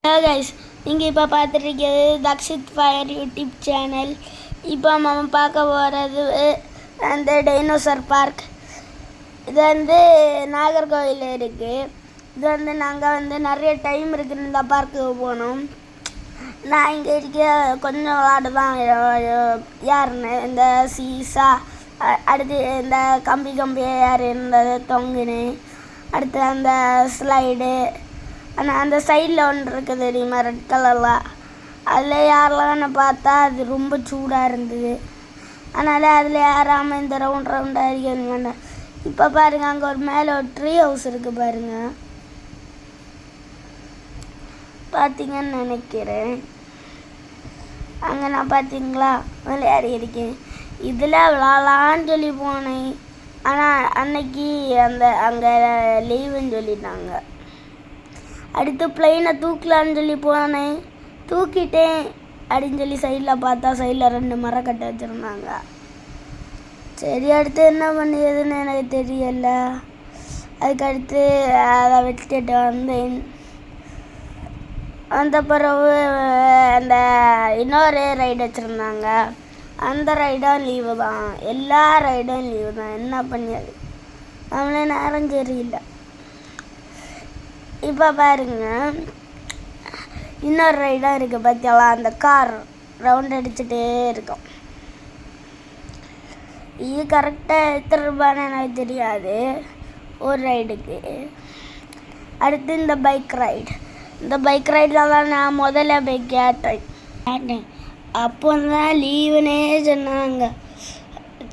Hello guys, நீங்கள் இப்போ பார்த்துட்ருக்கிறது Dakshith fire YouTube channel. இப்போ நம்ம பார்க்க போகிறது அந்த டைனோசர் பார்க். இது நாகர்கோவில் இருக்குது. இது நாங்கள் நிறைய டைம் இருக்குது இந்த பார்க்குக்கு போனோம். நான் இங்கே இருக்க கொஞ்சம் விளாடு தான் யாருன்னு இந்த சீசா, அடுத்து இந்த கம்பி ஏறு இருந்தது தொங்குன்னு, அடுத்து அந்த ஸ்லைடு, ஆனால் அந்த சைடில் ஒன்று இருக்குது தெரியுமா, ரெட் கலரில், அதில் யாரெல்லாம் பார்த்தா அது ரொம்ப சூடாக இருந்தது. அதனால் அதில் ஏறாமல் இந்த ரவுண்டாக இருக்கிறது வேண்டாம். இப்போ பாருங்கள், அங்கே ஒரு மேலே ஒரு ட்ரீ ஹவுஸ் இருக்குது பாருங்கள், பார்த்தீங்கன்னு நினைக்கிறேன். அங்கே நான் பார்த்தீங்களா விளையாடி இருக்கேன். இதில் விளாட்லான்னு சொல்லி போனேன், ஆனால் அன்னைக்கு அங்கே லீவுன்னு சொல்லிட்டாங்க. அடுத்து பிளெயினை தூக்கலான்னு சொல்லி போனேன், தூக்கிட்டேன் அப்படின்னு சொல்லி சைடில் பார்த்தா சைடில் 2 மரக்கட்டை வச்சுருந்தாங்க. சரி, அடுத்து என்ன பண்ணியதுன்னு எனக்கு தெரியல. அதுக்கடுத்து அதை வச்சுட்டு வந்தேன். அந்த பிறகு அந்த இன்னொரு ரைடு வச்சுருந்தாங்க. அந்த ரைடும் லீவு தான், எல்லா ரைடும் லீவு தான். என்ன பண்ணியது நம்மளே நேரம் சரியில்லை. இப்போ பாருங்க, இன்னொரு ரைடாக இருக்குது பார்த்தீங்களா, அந்த கார் ரவுண்ட் அடிச்சுட்டே இருக்கும். இது கரெக்டாக எத்தனை ரூபான்னு எனக்கு தெரியாது ஒரு ரைடுக்கு. அடுத்து இந்த பைக் ரைடில் தான் நான் முதல்ல போய் கேட்டேன். அப்போ தான் லீவுனே சொன்னாங்க.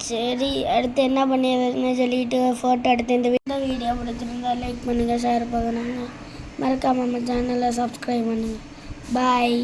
சரி, அடுத்து என்ன பண்ணியதுன்னு சொல்லிட்டு ஃபோட்டோ எடுத்து இந்த வீடியோ பிடிச்சிருந்தா லைக் பண்ணுங்கள், ஷேர் பண்ணுங்கள், மறக்காமல் நம்ம சேனலை சப்ஸ்கிரைப் பண்ணுங்கள். பாய்.